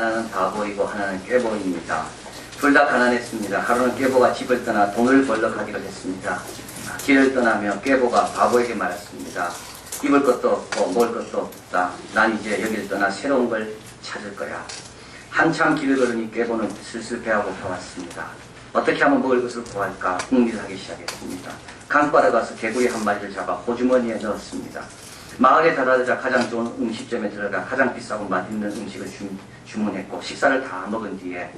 하나는 바보이고 하나는 꾀보입니다. 둘 다 가난했습니다. 하루는 꾀보가 집을 떠나 돈을 벌러 가기로 했습니다. 길을 떠나며 꾀보가 바보에게 말했습니다. 입을 것도 없고 먹을 것도 없다. 난 이제 여기를 떠나 새로운 걸 찾을 거야. 한참 길을 걸으니 꾀보는 슬슬 배가 고파왔습니다. 어떻게 하면 먹을 것을 구할까 궁리를 하기 시작했습니다. 강바다 가서 개구리 한 마리를 잡아 호주머니에 넣었습니다. 마을에 다다르자 가장 좋은 음식점에 들어가 가장 비싸고 맛있는 음식을 주문했고 식사를 다 먹은 뒤에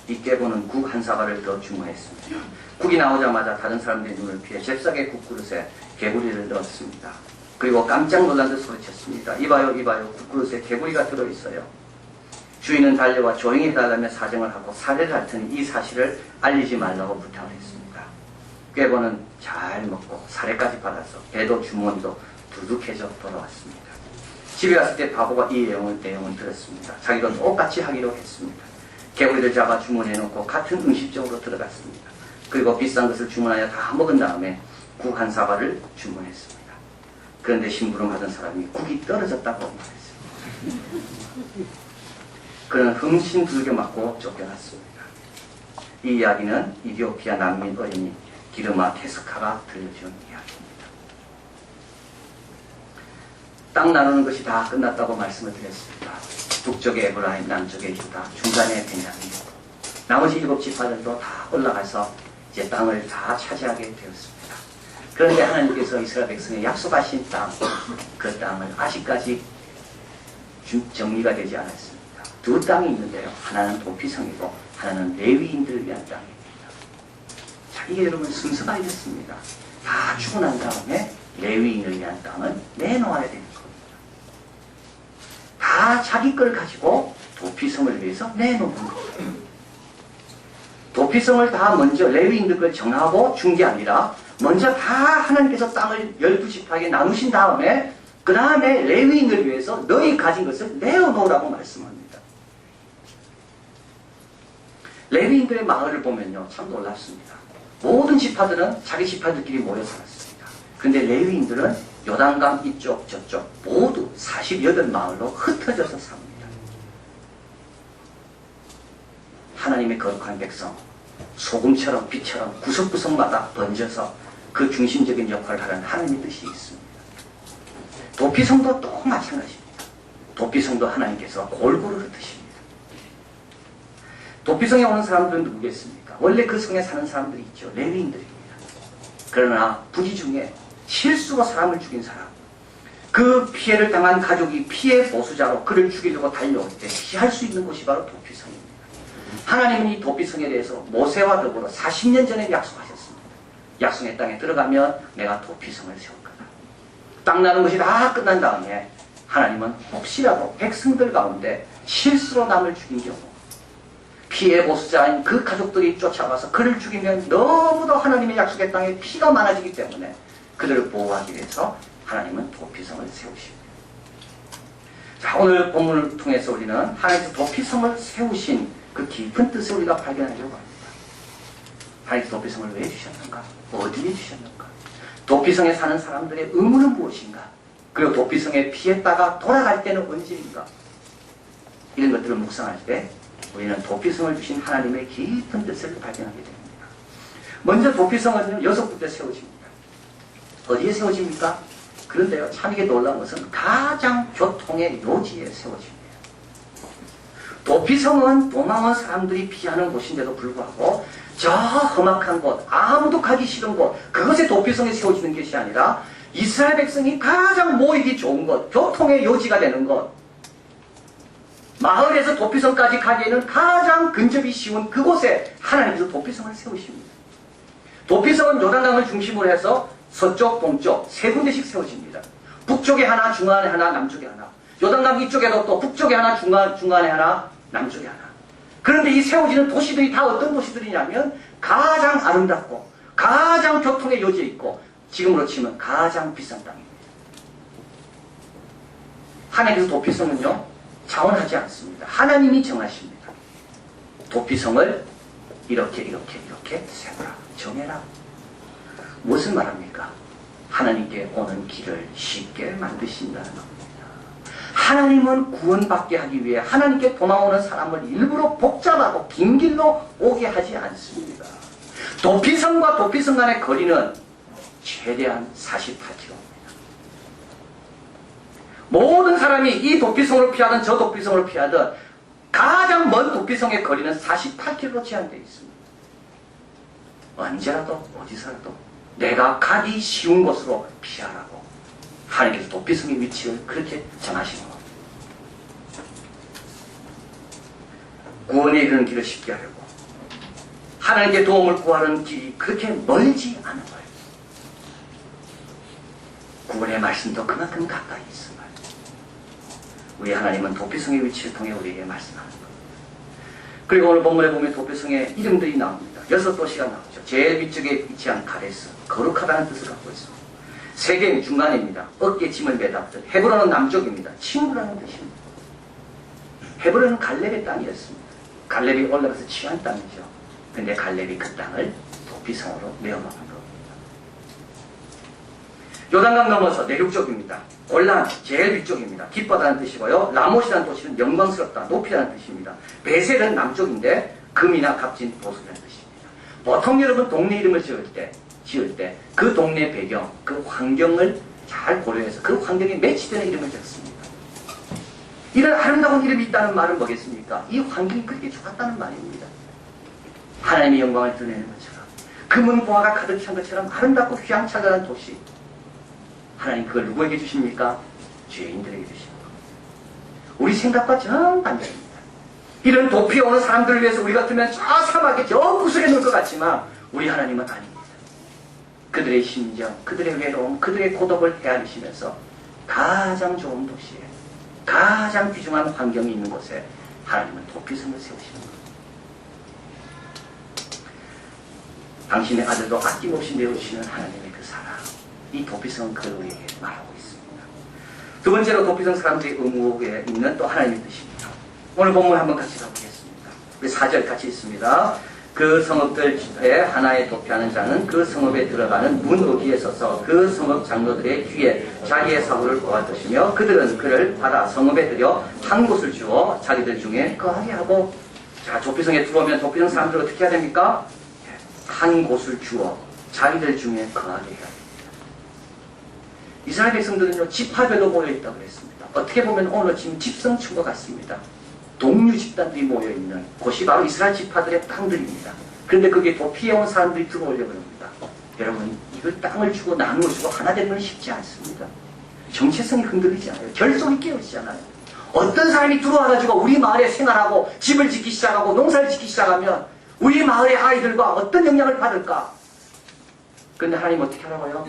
이 꾀보는 국 한 사발을 더 주문했습니다. 국이 나오자마자 다른 사람들의 눈을 피해 잽싸게 국그릇에 개구리를 넣었습니다. 그리고 깜짝 놀란 듯 소리쳤습니다. 이봐요 이봐요, 국그릇에 개구리가 들어있어요. 주인은 달려와 조용히 해달라며 사정을 하고 살해를 할 테니 이 사실을 알리지 말라고 부탁을 했습니다. 꾀보는 잘 먹고 살해까지 받아서 배도 주머니도 두둑해져 돌아왔습니다. 집에 왔을 때 바보가 이 내용을 들었습니다. 자기도 똑같이 하기로 했습니다. 개구리를 잡아 주문해놓고 같은 음식점으로 들어갔습니다. 그리고 비싼 것을 주문하여 다 먹은 다음에 국 한 사발을 주문했습니다. 그런데 심부름하던 사람이 국이 떨어졌다고 말했습니다. 그는 흥신 두들겨 맞고 쫓겨났습니다. 이 이야기는 이디오피아 난민 어린이 기르마 테스카가 들려준 이야기입니다. 땅 나누는 것이 다 끝났다고 말씀을 드렸습니다. 북쪽에 에브라임, 남쪽에 유다, 중간에 베냐민, 나머지 7지파들도 다 올라가서 이제 땅을 다 차지하게 되었습니다. 그런데 하나님께서 이스라엘 백성에 약속하신 땅, 그 땅을 아직까지 정리가 되지 않았습니다. 두 땅이 있는데요. 하나는 도피성이고 하나는 레위인들을 위한 땅입니다. 자, 이게 여러분 순서가 이렇습니다. 다 죽고 난 다음에 레위인을 위한 땅은 내놓아야 되는 겁니다. 다 자기 걸 가지고 도피성을 위해서 내놓는 거예요. 도피성을 다 먼저 레위인들 걸 정하고 준 게 아니라 먼저 다 하나님께서 땅을 12지파에게 나누신 다음에 그 다음에 레위인을 위해서 너희 가진 것을 내어놓으라고 말씀합니다. 레위인들의 마을을 보면요, 참 놀랍습니다. 모든 지파들은 자기 지파들끼리 모여 살았습니다. 그런데 레위인들은 요단강 이쪽 저쪽 모두 48마을로 흩어져서 삽니다. 하나님의 거룩한 백성, 소금처럼 빛처럼 구석구석마다 번져서 그 중심적인 역할을 하는 하나님의 뜻이 있습니다. 도피성도 또 마찬가지입니다. 도피성도 하나님께서 골고루 흩으십니다. 도피성에 오는 사람들은 누구겠습니까? 원래 그 성에 사는 사람들이 있죠. 레위인들입니다. 그러나 부지 중에 실수로 사람을 죽인 사람, 그 피해를 당한 가족이 피해 보수자로 그를 죽이려고 달려올 때 피할 수 있는 곳이 바로 도피성입니다. 하나님은 이 도피성에 대해서 모세와 더불어 40년 전에 약속하셨습니다. 약속의 땅에 들어가면 내가 도피성을 세울 거다. 땅 나는 것이 다 끝난 다음에 하나님은 혹시라도 백성들 가운데 실수로 남을 죽인 경우 피해 보수자인 그 가족들이 쫓아가서 그를 죽이면 너무도 하나님의 약속의 땅에 피가 많아지기 때문에 그들을 보호하기 위해서 하나님은 도피성을 세우십니다. 자, 오늘 본문을 통해서 우리는 하나님께서 도피성을 세우신 그 깊은 뜻을 우리가 발견하려고 합니다. 하나님께서 도피성을 왜 주셨는가? 어디에 주셨는가? 도피성에 사는 사람들의 의무는 무엇인가? 그리고 도피성에 피했다가 돌아갈 때는 언제인가? 이런 것들을 묵상할 때 우리는 도피성을 주신 하나님의 깊은 뜻을 발견하게 됩니다. 먼저 도피성은 6군데 세워집니다. 어디에 세워집니까? 그런데요, 참 이게 놀라운 것은 가장 교통의 요지에 세워집니다. 도피성은 도망온 사람들이 피하는 곳인데도 불구하고 저 험악한 곳, 아무도 가기 싫은 곳, 그것에 도피성에 세워지는 것이 아니라 이스라엘 백성이 가장 모이기 좋은 곳, 교통의 요지가 되는 곳, 마을에서 도피성까지 가기에는 가장 근접이 쉬운 그곳에 하나님께서 도피성을 세우십니다. 도피성은 요단강을 중심으로 해서 서쪽, 동쪽 3군데씩 세워집니다. 북쪽에 하나, 중간에 하나, 남쪽에 하나. 요단강 이쪽에도 또 북쪽에 하나, 중간에 하나, 남쪽에 하나. 그런데 이 세워지는 도시들이 다 어떤 도시들이냐면 가장 아름답고 가장 교통의 요지에 있고 지금으로 치면 가장 비싼 땅입니다. 하나님께서 도피성은요, 자원하지 않습니다. 하나님이 정하십니다. 도피성을 이렇게 세워라, 정해라. 무엇을 말합니까? 하나님께 오는 길을 쉽게 만드신다는 겁니다. 하나님은 구원받게 하기 위해 하나님께 도망오는 사람을 일부러 복잡하고 긴 길로 오게 하지 않습니다. 도피성과 도피성 간의 거리는 최대한 48km입니다. 모든 사람이 이 도피성으로 피하든 저 도피성으로 피하든 가장 먼 도피성의 거리는 48km로 제한되어 있습니다. 언제라도 어디서라도 내가 가기 쉬운 곳으로 피하라고 하나님께서 도피성의 위치를 그렇게 정하시는 겁니다. 구원에 이르는 길을 쉽게 하려고 하나님께 도움을 구하는 길이 그렇게 멀지 않은 거예요. 구원의 말씀도 그만큼 가까이 있음을 우리 하나님은 도피성의 위치를 통해 우리에게 말씀하는 겁니다. 그리고 오늘 본문에 보면 도피성의 이름들이 나옵니다. 6도시가 나오죠. 제일 위쪽에 위치한 가데스, 거룩하다는 뜻을 갖고 있습니다. 세겜 중간입니다. 어깨에 짐을 매다. 헤브론은 남쪽입니다. 친구라는 뜻입니다. 헤브론은 갈렙의 땅이었습니다. 갈렙이 올라가서 취한 땅이죠. 근데 갈렙이 그 땅을 도피성으로 메어먹은 겁니다. 요단강 넘어서 내륙 쪽입니다. 골란 제일 위쪽입니다. 기뻐하다는 뜻이고요. 라못이라는 도시는 영광스럽다, 높이라는 뜻입니다. 베셀은 남쪽인데 금이나 값진 보석이라는 뜻입니다. 보통 여러분 동네 이름을 지을 때 그 동네 배경, 그 환경을 잘 고려해서 그 환경에 매치되는 이름을 지었습니다. 이런 아름다운 이름이 있다는 말은 뭐겠습니까? 이 환경이 그렇게 좋았다는 말입니다. 하나님의 영광을 드러내는 것처럼 금은 보화가 가득 찬 것처럼 아름답고 휘황찬란한 도시, 하나님 그걸 누구에게 주십니까? 죄인들에게 주시는 겁니다. 우리 생각과 정반대입니다. 이런 도피에 오는 사람들을 위해서 우리 같으면 저 사막에 저 구석에 놓을 것 같지만 우리 하나님은 아닙니다. 그들의 심정, 그들의 외로움, 그들의 고독을 헤아리시면서 가장 좋은 도시에 가장 귀중한 환경이 있는 곳에 하나님은 도피성을 세우시는 겁니다. 당신의 아들도 아낌없이 내어주시는 하나님의 그 사랑, 이 도피성은 그에게 말하고 있습니다. 두 번째로 도피성 사람들의 의무에 있는 또 하나님의 뜻입니다. 오늘 본문 한번 같이 가보겠습니다. 우리 4절 같이 있습니다. 그 성읍들에 하나에 도피하는 자는 그 성읍에 들어가는 문 어귀에 서서 그 성읍 장로들의 귀에 자기의 사고를 보았으며 그들은 그를 받아 성읍에 들여 한 곳을 주어 자기들 중에 거하게 하고, 자, 도피성에 들어오면 도피성 사람들 어떻게 해야 됩니까? 한 곳을 주어 자기들 중에 거하게 해야 됩니다. 이스라엘 백성들은요, 집합에도 모여있다고 했습니다. 어떻게 보면 오늘 지금 집성촌과 같습니다. 동류 집단들이 모여있는 곳이 바로 이스라엘 지파들의 땅들입니다. 그런데 거기에 도피해 온 사람들이 들어오려고 합니다. 여러분, 이걸 땅을 주고 나누어 주고 하나 되는 건 쉽지 않습니다. 정체성이 흔들리지 않아요. 결속이 깨어지지 않아요. 어떤 사람이 들어와가지고 우리 마을에 생활하고 집을 짓기 시작하고 농사를 짓기 시작하면 우리 마을의 아이들과 어떤 영향을 받을까? 그런데 하나님 어떻게 하라고요?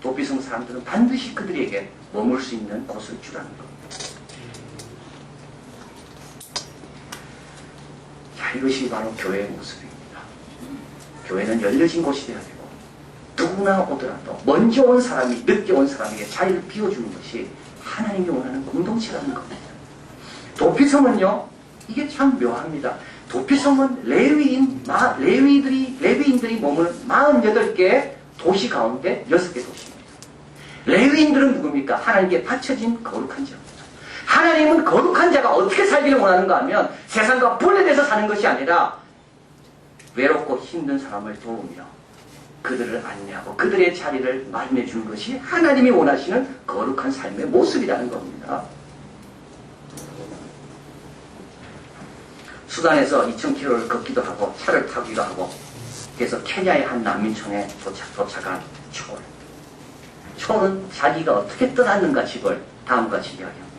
도피성 사람들은 반드시 그들에게 머물 수 있는 곳을 주라는 겁니다. 자, 이것이 바로 교회의 모습입니다. 교회는 열려진 곳이 되어야 되고 누구나 오더라도 먼저 온 사람이 늦게 온 사람에게 자리를 비워주는 것이 하나님이 원하는 공동체라는 겁니다. 도피성은요, 이게 참 묘합니다. 도피성은 레위인들이 머무는 48개의 도시 가운데 6개 도시입니다. 레위인들은 누굽니까? 하나님께 바쳐진 거룩한 자입니다. 하나님은 거룩한 자가 어떻게 살기를 원하는가 하면 세상과 분리돼서 사는 것이 아니라 외롭고 힘든 사람을 도우며 그들을 안내하고 그들의 자리를 마련해 주는 것이 하나님이 원하시는 거룩한 삶의 모습이라는 겁니다. 수단에서 2000km를 걷기도 하고 차를 타기도 하고, 그래서 케냐의 한 난민촌에 도착한 촐은 자기가 어떻게 떠났는가 집을 다음과 같이 이야기합니다.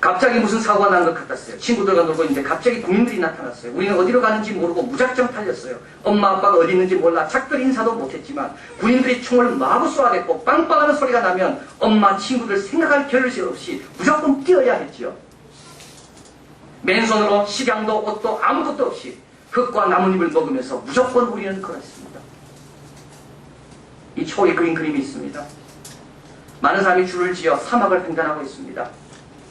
갑자기 무슨 사고가 난 것 같았어요. 친구들과 놀고 있는데 갑자기 군인들이 나타났어요. 우리는 어디로 가는지 모르고 무작정 달렸어요. 엄마 아빠가 어디 있는지 몰라 작별 인사도 못했지만 군인들이 총을 마구 쏘아댔고 빵빵하는 소리가 나면 엄마 친구들 생각할 겨를이 없이 무조건 뛰어야 했지요. 맨손으로 식량도 옷도 아무것도 없이 흙과 나뭇잎을 먹으면서 무조건 우리는 걸었습니다. 이 촐이 그린 그림이 있습니다. 많은 사람이 줄을 지어 사막을 횡단하고 있습니다.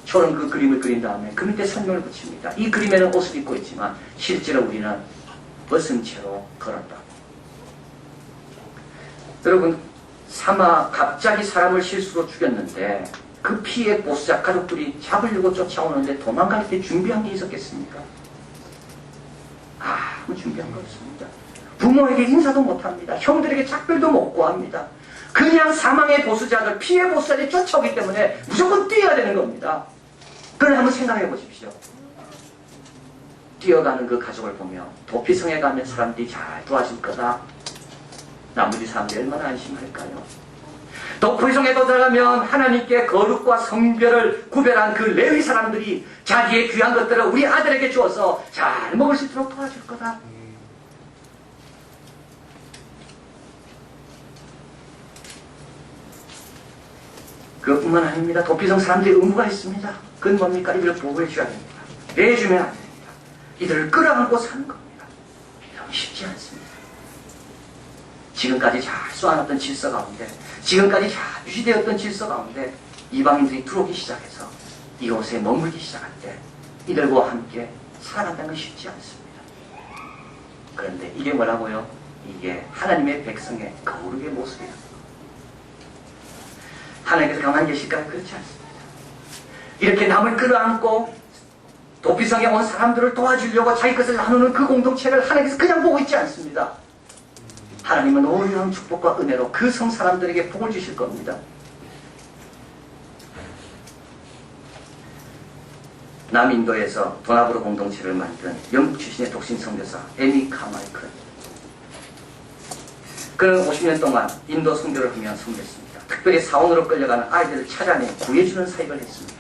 촐은 그 그림을 그린 다음에 그 밑에 설명을 붙입니다. 이 그림에는 옷을 입고 있지만 실제로 우리는 벗은 채로 걸었다. 여러분, 갑자기 사람을 실수로 죽였는데 그 피해 보수자 가족들이 잡으려고 쫓아오는데 도망갈 때 준비한 게 있었겠습니까? 아무 준비한 거 없습니다. 부모에게 인사도 못합니다. 형들에게 작별도 못 구합니다. 그냥 사망의 보수자들, 피해 보수자들이 쫓아오기 때문에 무조건 뛰어야 되는 겁니다. 그걸 한번 생각해 보십시오. 뛰어가는 그 가족을 보며 도피성에 가면 사람들이 잘 도와줄 거다. 나머지 사람들이 얼마나 안심할까요? 도피성에 들어가면 하나님께 거룩과 성별을 구별한 그 레위 사람들이 자기의 귀한 것들을 우리 아들에게 주어서 잘 먹을 수 있도록 도와줄 거다. 그것뿐만 아닙니다. 도피성 사람들이 의무가 있습니다. 그건 뭡니까? 이들을 보호해 줘야 됩니다. 내주면 안 됩니다. 이들을 끌어안고 사는 겁니다. 너무 쉽지 않습니다. 지금까지 잘 쏘아놨던 질서 가운데, 지금까지 잘 유지되었던 질서 가운데 이방인들이 들어오기 시작해서 이곳에 머물기 시작할 때 이들과 함께 살아간다는 건 쉽지 않습니다. 그런데 이게 뭐라고요? 이게 하나님의 백성의 거룩의 모습이다. 하나님께서 가만히 계실까요? 그렇지 않습니다. 이렇게 남을 끌어안고 도피성에 온 사람들을 도와주려고 자기 것을 나누는 그 공동체를 하나님께서 그냥 보고 있지 않습니다. 하나님은 놀라운 축복과 은혜로 그 성 사람들에게 복을 주실 겁니다. 남인도에서 도나브로 공동체를 만든 영국 출신의 독신 선교사 에미 카마이클. 그는 50년 동안 인도 선교를 하며 섬겼습니다. 특별히 사원으로 끌려가는 아이들을 찾아내 구해주는 사역을 했습니다.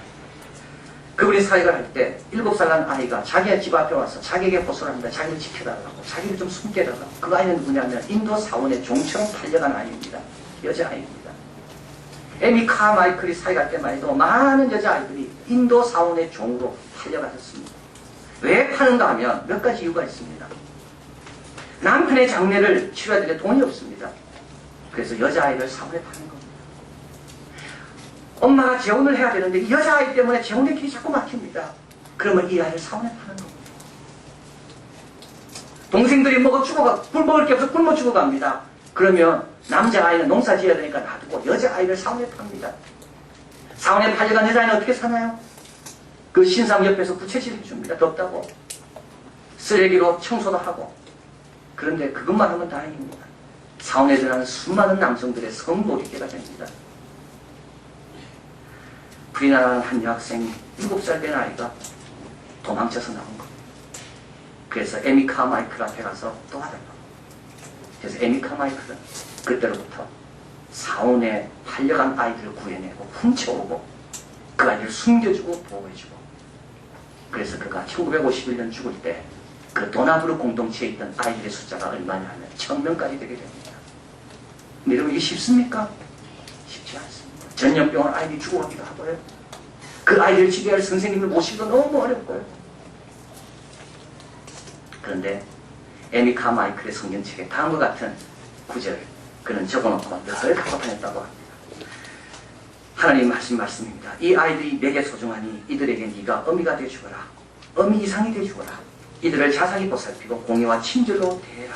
그분이 사역을 할 때 7살 난 아이가 자기의 집 앞에 와서 자기에게 호소를 합니다. 자기를 지켜달라고, 자기를 좀 숨게 해달라고. 그 아이는 누구냐면 인도 사원의 종처럼 팔려간 아이입니다. 여자아이입니다. 에미 카마이클이 사역할 때만 해도 많은 여자아이들이 인도 사원의 종으로 팔려갔었습니다. 왜 파는가 하면 몇 가지 이유가 있습니다. 남편의 장례를 치러야 되는데 돈이 없습니다. 그래서 여자아이를 사원에 파는 겁니다. 엄마가 재혼을 해야 되는데 이 여자아이 때문에 재혼의 길이 자꾸 막힙니다. 그러면 이 아이를 사원에 파는 겁니다. 동생들이 먹어 죽어가, 굶 먹을 게 없어 굶어 죽어갑니다. 그러면 남자아이는 농사 지어야 되니까 놔두고 여자아이를 사원에 팝니다. 사원에 팔려간 여자아이는 어떻게 사나요? 그 신상 옆에서 부채질 줍니다. 덥다고. 쓰레기로 청소도 하고. 그런데 그것만 하면 다행입니다. 사원에 들어가는 수많은 남성들의 성놀이개가 됩니다. 프리나라는 한 여학생이 7살 된 아이가 도망쳐서 나온 겁니다. 그래서 에미 카마이클 앞에 가서 도와달라고. 그래서 에미 카마이클은 그때로부터 사원에 팔려간 아이들을 구해내고 훔쳐오고 그 아이들을 숨겨주고 보호해주고, 그래서 그가 1951년 죽을 때 그 도나브루 공동체에 있던 아이들의 숫자가 얼마냐 하면 1000명까지 되게 됩니다. 근데 여러분 이게 쉽습니까? 쉽지 않습니다. 전염병으로 아이들이 죽어가기도 하고요. 그 아이들을 지도할 선생님을 모시기도 너무 어렵고요. 그런데 에미 카마이클의 성경책에 다음과 같은 구절 그는 적어놓고 늘 갖고 다녔다고 합니다. 하나님 말씀입니다. 이 아이들이 내게 소중하니 이들에게 네가 어미가 되어주거라. 어미 이상이 되어주거라. 이들을 자상히 보살피고 공의와 친절로 대해라.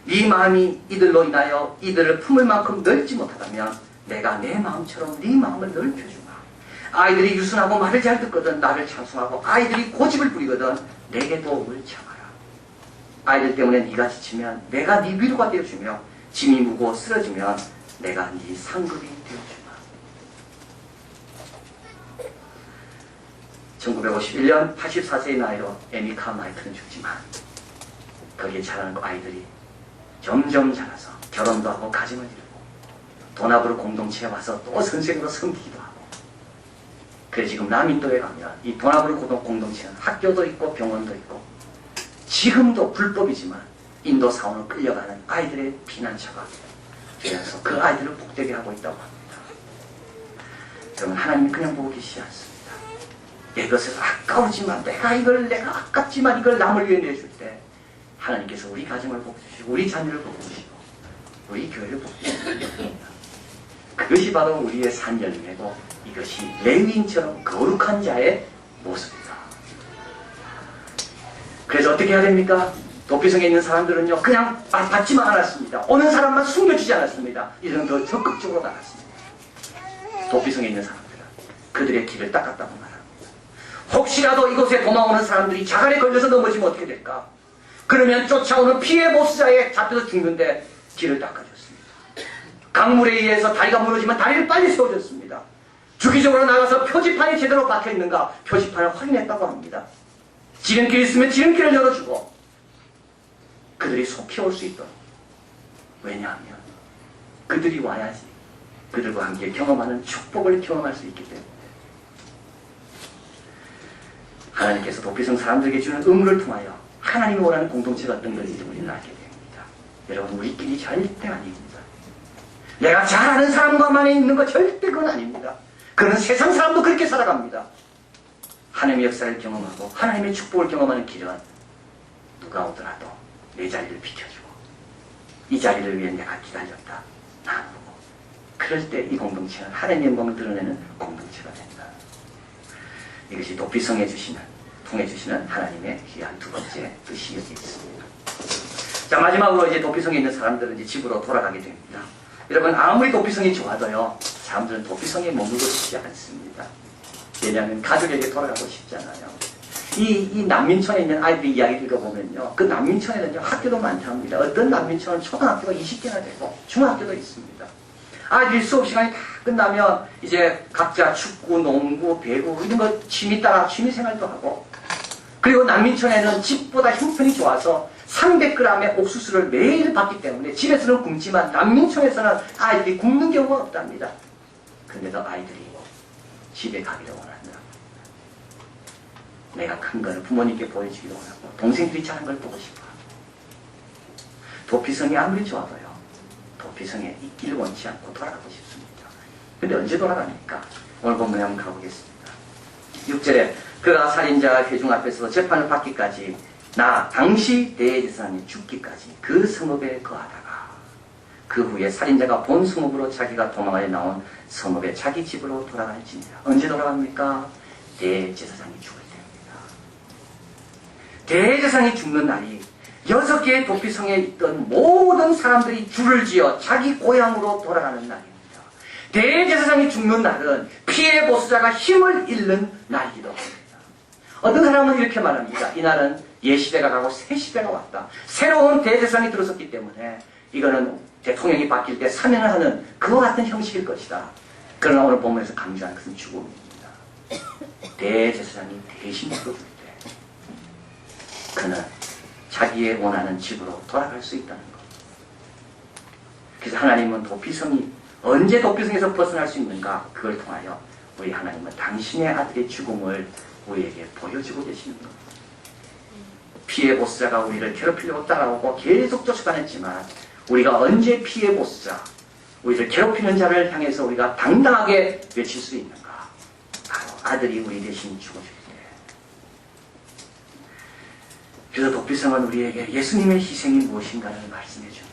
네 마음이 이들로 인하여 이들을 품을 만큼 넓지 못하다면 내가 내 마음처럼 네 마음을 넓혀주마. 아이들이 유순하고 말을 잘 듣거든 나를 찬송하고 아이들이 고집을 부리거든 내게 도움을 청하라. 아이들 때문에 네가 지치면 내가 네 위로가 되어주며 짐이 무거워 쓰러지면 내가 네 상급이 되어주마. 1951년 84세의 나이로 에미 카마이클은 죽지만 거기에 자라는 아이들이 점점 자라서 결혼도 하고 가정을 이루고 도나브루 공동체에 와서 또 선생으로 섬기기도 하고. 그래서 지금 남인도에 가면 이 도나브루 공동체는 학교도 있고 병원도 있고 지금도 불법이지만 인도 사원으로 끌려가는 아이들의 피난처가 되어서 그 아이들을 복되게 하고 있다고 합니다. 여러분, 하나님이 그냥 보고 계시지 않습니다. 이것을 아까우지만 내가 아깝지만 이걸 남을 위해 내줄 때 하나님께서 우리 가정을 복주시고 우리 자녀를 복주시고 우리 교회를 복주십니다. 그것이 바로 우리의 산 열매고 이것이 레위인처럼 거룩한 자의 모습이다. 그래서 어떻게 해야 됩니까? 도피성에 있는 사람들은요 그냥 받지만 않았습니다. 오는 사람만 숨겨주지 않았습니다. 이들은 더 적극적으로 나갔습니다. 도피성에 있는 사람들은 그들의 길을 닦았다고 말합니다. 혹시라도 이곳에 도망오는 사람들이 자갈에 걸려서 넘어지면 어떻게 될까? 그러면 쫓아오는 피해 보스자에 잡혀서 죽는데 길을 닦아줬습니다. 강물에 의해서 다리가 무너지면 다리를 빨리 세워줬습니다. 주기적으로 나가서 표지판이 제대로 박혀있는가 표지판을 확인했다고 합니다. 지름길이 있으면 지름길을 열어주고 그들이 속히 올 수 있도록. 왜냐하면 그들이 와야지 그들과 함께 경험하는 축복을 경험할 수 있기 때문에. 하나님께서 도피성 사람들에게 주는 의무를 통하여 하나님이 원하는 공동체가 어떤 것인지 우리는 알게 됩니다. 여러분, 우리끼리 절대 아닙니다. 내가 잘 아는 사람과만 있는 거 절대 그건 아닙니다. 그는 세상 사람도 그렇게 살아갑니다. 하나님의 역사를 경험하고 하나님의 축복을 경험하는 길은 누가 오더라도 내 자리를 비켜주고 이 자리를 위해 내가 기다렸다 나누고, 그럴 때 이 공동체는 하나님의 영광을 드러내는 공동체가 된다. 이것이 도피성에 주시는, 통해 주시는 하나님의 귀한 두 번째 뜻이 여기 있습니다. 자, 마지막으로 이제 도피성에 있는 사람들은 이제 집으로 돌아가게 됩니다. 여러분, 아무리 도피성이 좋아도요, 사람들은 도피성에 머물고 싶지 않습니다. 왜냐하면 가족에게 돌아가고 싶잖아요. 이 난민촌에 있는 아이들이 이야기 읽어보면요, 그 난민촌에는요, 학교도 많답니다. 어떤 난민촌은 초등학교가 20개나 되고 중학교도 있습니다. 아이들이 수업 시간이 다 끝나면 이제 각자 축구, 농구, 배구 이런 거 취미 따라 취미 생활도 하고, 그리고 난민촌에는 집보다 형편이 좋아서 300g의 옥수수를 매일 받기 때문에 집에서는 굶지만 난민촌에서는 아이들이 굶는 경우가 없답니다. 근데도 아이들이 집에 가기를 원한다. 내가 큰 거를 부모님께 보여주기를 원하고 동생들이 잘한 걸 보고 싶어. 도피성이 아무리 좋아도요, 도피성에 있기를 원치 않고 돌아가고 싶습니다. 근데 언제 돌아갑니까? 오늘 본문에 한번 가보겠습니다. 6절에 그가 살인자 회중 앞에서 재판을 받기까지 나 당시 대제사장이 죽기까지 그 성읍에 거하다가 그 후에 살인자가 본 성읍으로 자기가 도망하여 나온 성읍에 자기 집으로 돌아갈지니라. 언제 돌아갑니까? 대제사장이 죽을 때입니다. 대제사장이 죽는 날이 6개의 도피성에 있던 모든 사람들이 줄을 지어 자기 고향으로 돌아가는 날입니다. 대제사장이 죽는 날은 피해 보수자가 힘을 잃는 날이기도 합니다. 어떤 사람은 이렇게 말합니다. 이날은 옛시대가 가고 새시대가 왔다. 새로운 대제사장이 들어섰기 때문에 이거는 대통령이 바뀔 때 사면을 하는 그와 같은 형식일 것이다. 그러나 오늘 본문에서 강조하는 것은 죽음입니다. 대제사장이 대신 죽어줄 때 그는 자기의 원하는 집으로 돌아갈 수 있다는 것. 그래서 하나님은 도피성이 언제 도피성에서 벗어날 수 있는가, 그걸 통하여 우리 하나님은 당신의 아들의 죽음을 우리에게 보여주고 계시는 겁니다. 피해 보수자가 우리를 괴롭히려고 따라오고 계속 쫓아다녔지만 우리가 언제 피해 보수자, 우리를 괴롭히는 자를 향해서 우리가 당당하게 외칠 수 있는가? 바로 아들이 우리 대신 죽어줄 때. 그래서 도피성은 우리에게 예수님의 희생이 무엇인가를 말씀해 줍니다.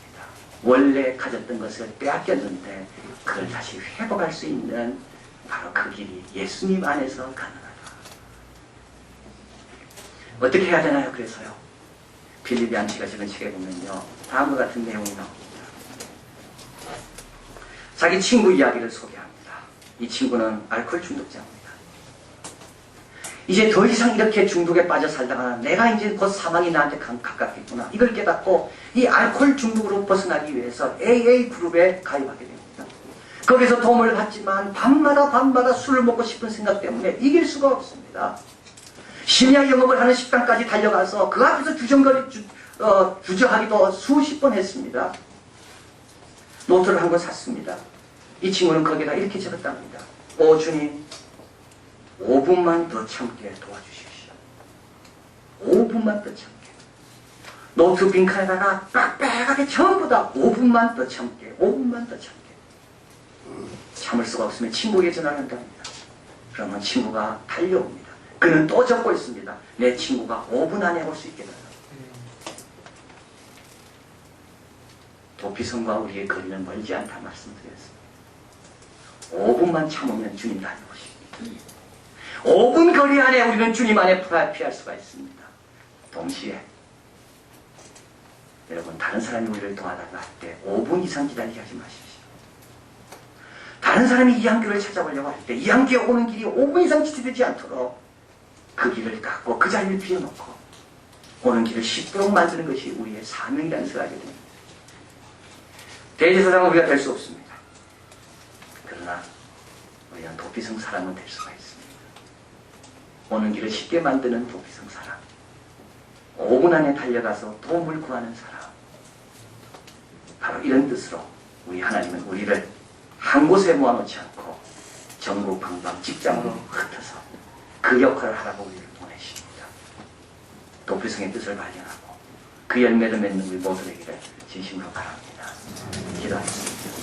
원래 가졌던 것을 빼앗겼는데 그걸 다시 회복할 수 있는 바로 그 길이 예수님 안에서 가능하다. 어떻게 해야 되나요? 그래서요, 빌립이 안치가 적은 책에 보면요, 다음과 같은 내용이 나옵니다. 자기 친구 이야기를 소개합니다. 이 친구는 알코올 중독자입니다. 이제 더 이상 이렇게 중독에 빠져 살다가 내가 이제 곧 사망이 나한테 가깝겠구나, 이걸 깨닫고 이 알코올 중독으로 벗어나기 위해서 AA 그룹에 가입하게 됩니다. 거기서 도움을 받지만 밤마다 술을 먹고 싶은 생각 때문에 이길 수가 없습니다. 심야 영업을 하는 식당까지 달려가서 그 앞에서 주저하기도 수십 번 했습니다. 노트를 한 권 샀습니다. 이 친구는 거기다 이렇게 적었답니다. 오 주님, 5분만 더 참게 도와주십시오. 5분만 더 참게. 노트 빈칸에다가 빽빽하게 전부 다 5분만 더 참게, 5분만 더 참게. 참을 수가 없으면 친구에게 전화를 한답니다. 그러면 친구가 달려옵니다. 그는 또 적고 있습니다. 내 친구가 5분 안에 올 수 있게 달라. 도피성과 우리의 거리는 멀지 않다 말씀드렸습니다. 5분만 참으면 주님 다녀오십니다. 5분 거리 안에 우리는 주님 안에 피할 수가 있습니다. 동시에 여러분, 다른 사람이 우리를 도와달라 할 때 5분 이상 기다리게 하지 마십시오. 다른 사람이 이한교를 찾아오려고 할 때 이한교에 오는 길이 5분 이상 지체되지 않도록 그 길을 닫고 그 자리를 비워놓고 오는 길을 쉽도록 만드는 것이 우리의 사명이라는 생각이 됩니다. 대제사장은 우리가 될 수 없습니다. 그러나 우리는 도피성 사람은 될 수가 있습니다. 오는 길을 쉽게 만드는 도피성 사람, 5분 안에 달려가서 도움을 구하는 사람, 바로 이런 뜻으로 우리 하나님은 우리를 한 곳에 모아놓지 않고 전국 방방 직장으로 흩어서 그 역할을 하라고 우리를 보내십니다. 도피성의 뜻을 발견하고 그 열매를 맺는 우리 모두에게 진심으로 바랍니다. 기도하겠습니다.